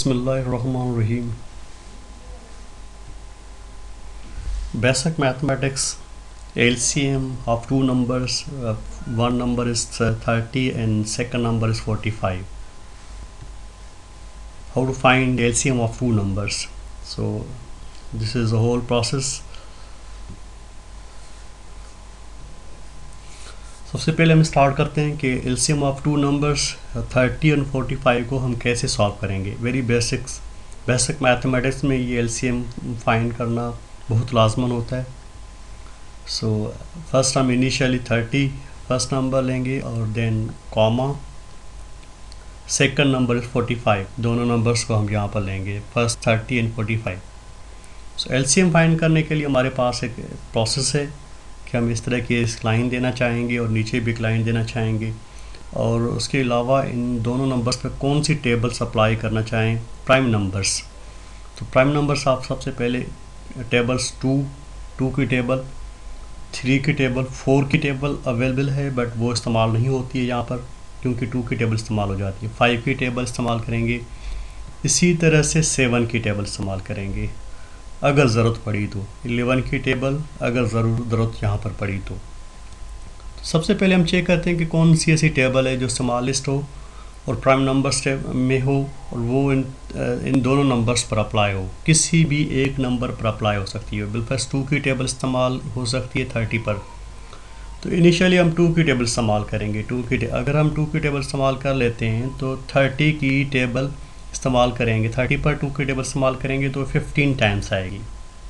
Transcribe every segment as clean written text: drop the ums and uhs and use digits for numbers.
Bismillahirrahmanirrahim. Basic mathematics, LCM of two numbers, one number is 30 and second number is 45. How to find LCM of two numbers? So this is the whole process. सबसे पहले हम start करते हैं कि LCM of two numbers 30 और 45 को हम कैसे सॉल्व करेंगे। वेरी बेसिक मैथमेटिक्स में ये LCM फाइंड करना बहुत लाजमन होता है। सो फर्स्ट हम इनिशियली 30 फर्स्ट नंबर लेंगे और देन कॉमा, सेकंड नंबर 45, दोनों नंबर्स को हम यहाँ पर लेंगे, first 30 and 45। So LCM find करने के लिए हमारे पास एक प्रोसेस है कि हम इस तरह की एक लाइन देना चाहेंगे और नीचे भी एक लाइन देना चाहेंगे, और उसके अलावा इन दोनों नंबर्स पे कौन सी टेबल्स अप्लाई करना चाहें, प्राइम नंबर्स। तो प्राइम नंबर्स आप सबसे पहले टेबल्स 2 की टेबल, 3 की टेबल, 4 की टेबल अवेलेबल है बट वो इस्तेमाल नहीं होती है यहाँ पर क्योंकि 2 की टेबल इस्तेमाल हो जाती है। 5 की टेबल इस्तेमाल करेंगे, इसी तरह से 7 की टेबल इस्तेमाल करेंगे अगर ज़रूरत पड़ी तो, 11 की टेबल अगर ज़रूरत यहाँ पर पड़ी तो सबसे पहले हम चेक करते हैं कि कौन सी ऐसी टेबल है जो इस्तेमाल लिस्ट हो और प्राइम नंबर्स में हो और वो इन दोनों नंबर्स पर अप्लाई हो, किसी भी एक नंबर पर अप्लाई हो सकती है। बिलफर्स्ट 2 की टेबल इस्तेमाल हो सकती है 30 पर। तो इनिशियली हम 2 की टेबल इस्तेमाल करेंगे। अगर हम 2 की टेबल इस्तेमाल कर लेते हैं तो 30 की टेबल इस्तेमाल करेंगे, 30 पर 2 की टेबल इस्तेमाल करेंगे तो 15 टाइम्स आएगी,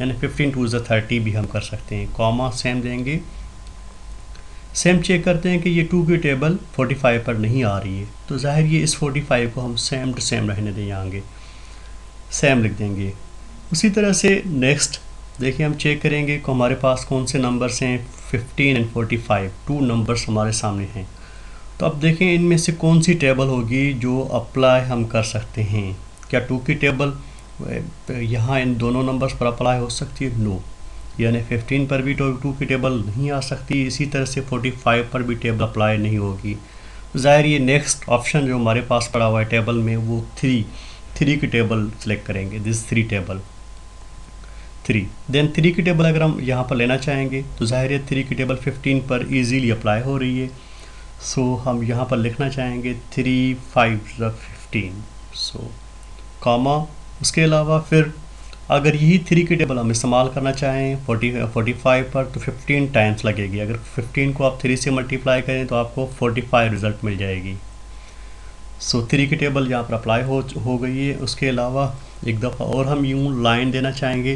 यानी 15 2 30 भी हम कर सकते हैं। कॉमा सेम देंगे, सेम चेक करते हैं कि ये 2 की टेबल 45 पर नहीं आ रही है तो ज़ाहिर ये इस 45 को हम सेम टू सेम रहने दें, आगे सेम लिख देंगे। उसी तरह से नेक्स्ट देखिए हम चेक करेंगे कि हमारे पास कौन से नंबर्स हैं, 15 एंड 45, 2 नंबर्स हमारे सामने हैं। तो अब देखें इनमें से कौन सी टेबल होगी जो अप्लाई हम कर सकते हैं। क्या 2 की टेबल यहाँ इन दोनों नंबर्स पर अप्लाई हो सकती है? नो, यानी 15 पर भी 2 की टेबल नहीं आ सकती, इसी तरह से 45 पर भी टेबल अप्लाई नहीं होगी। ज़ाहिर ये नेक्स्ट ऑप्शन जो हमारे पास पड़ा हुआ है टेबल में वो 3 की टेबल सेलेक्ट करेंगे, दिस 3 टेबल 3। देन 3 की टेबल अगर हम यहाँ पर लेना चाहेंगे तो ज़ाहिर है 3 की टेबल 15 पर ईजीली अप्लाई हो रही है। सो हम यहाँ पर लिखना चाहेंगे 3 5 15, सो कॉमा। उसके अलावा फिर अगर यही 3 की टेबल हम इस्तेमाल करना चाहें 45 पर तो 15 टाइम्स लगेगी। अगर 15 को आप 3 से मल्टीप्लाई करें तो आपको 45 रिज़ल्ट मिल जाएगी। सो 3 की टेबल यहाँ पर अप्लाई हो गई है। उसके अलावा एक दफ़ा और हम यूँ लाइन देना चाहेंगे,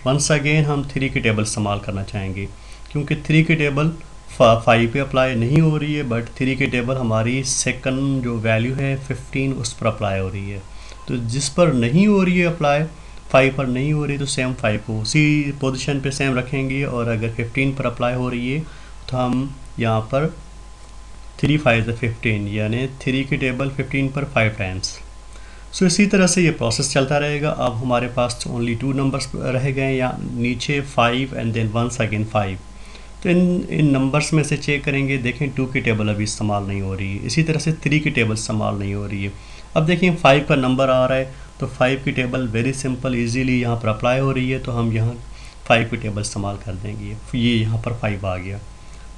वंस अगेन हम 3 की टेबल इस्तेमाल करना चाहेंगे क्योंकि 3 की टेबल 5 पे अप्लाई नहीं हो रही है बट 3 की टेबल हमारी सेकंड जो वैल्यू है 15 उस पर अप्लाई हो रही है। तो जिस पर नहीं हो रही है अप्लाई, 5 पर नहीं हो रही तो सेम 5 को उसी पोजीशन पे सेम रखेंगे, और अगर 15 पर अप्लाई हो रही है तो हम यहाँ पर 3 5 15, यानी 3 की टेबल 15 पर 5 टाइम्स। सो इसी तरह से ये प्रोसेस चलता रहेगा। अब हमारे पास ओनली 2 नंबर्स रह गए, या नीचे 5 एंड देन वंस अगेन 5। तो इन नंबर्स में से चेक करेंगे, देखें 2 की टेबल अभी इस्तेमाल नहीं हो रही है, इसी तरह से 3 की टेबल इस्तेमाल नहीं हो रही है। अब देखें 5 का नंबर आ रहा है तो 5 की टेबल वेरी सिंपल इजीली यहाँ पर अप्लाई हो रही है, तो हम यहाँ 5 की टेबल इस्तेमाल कर देंगे। ये यहाँ पर 5 आ गया।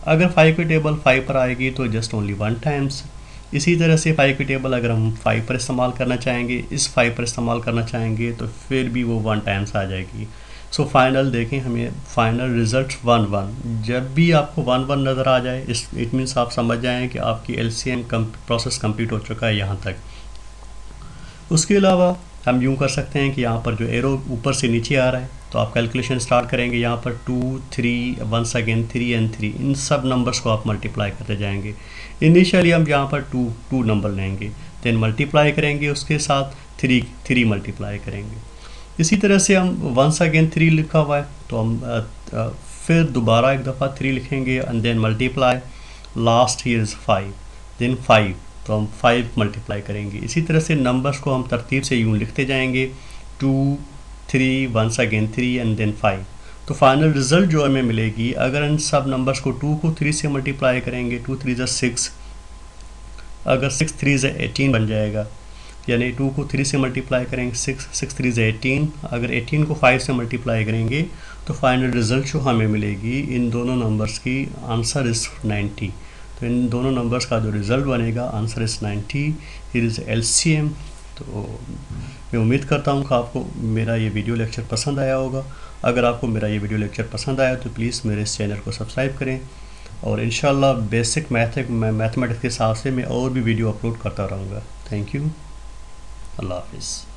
अगर 5 की टेबल 5 पर आएगी तो जस्ट ओनली 1 टाइम्स। इसी तरह से 5 की टेबल अगर हम 5 पर इस्तेमाल करना चाहेंगे, इस 5 पर इस्तेमाल करना चाहेंगे तो फिर भी वो 1 टाइम्स आ जाएगी। सो फाइनल देखें हमें फाइनल रिज़ल्ट 1 1। जब भी आपको 1 1 नज़र आ जाए इट मीन्स आप समझ जाएं कि आपकी LCM प्रोसेस कंप्लीट हो चुका है यहाँ तक। उसके अलावा हम यूँ कर सकते हैं कि यहाँ पर जो एरो ऊपर से नीचे आ रहा है तो आप कैलकुलेशन स्टार्ट करेंगे, यहाँ पर 2 3 वंस अगेन 3 एंड 3, इन सब नंबर्स को आप मल्टीप्लाई करते जाएंगे। इनिशियली हम यहाँ पर 2 नंबर लेंगे, देन मल्टीप्लाई करेंगे, उसके साथ 3 मल्टीप्लाई करेंगे। इसी तरह से हम वंस अगेन 3 लिखा हुआ है तो हम फिर दोबारा एक दफ़ा 3 लिखेंगे and then multiply, last here is 5, then 5, तो हम 5 मल्टीप्लाई करेंगे। इसी तरह से नंबर्स को हम तरतीब से यूँ लिखते जाएंगे, 2 3 वंस अगेन 3 एंड देन 5। तो फाइनल रिज़ल्ट जो हमें मिलेगी, अगर इन सब नंबर्स को 2 को 3 से मल्टीप्लाई करेंगे, 2 3 6, अगर 6 3 18 बन जाएगा। यानी 2 को 3 से मल्टीप्लाई करेंगे 6, 6 3 से 18, अगर 18 को 5 से मल्टीप्लाई करेंगे तो फाइनल रिजल्ट जो हमें मिलेगी इन दोनों नंबर्स की आंसर इज़ 90। तो इन दोनों नंबर्स का जो रिज़ल्ट बनेगा answer is 90, it is LCM। तो मैं उम्मीद करता हूँ कि आपको मेरा ये वीडियो लेक्चर पसंद आया होगा। अगर आपको मेरा ये वीडियो लेक्चर पसंद आया तो प्लीज़ मेरे इस चैनल को सब्सक्राइब करें, और इंशाल्लाह बेसिक मैथमेटिक्स के हिसाब से मैं और भी वीडियो अपलोड करता रहूँगा। Thank you. अल्लाह हाफिज़।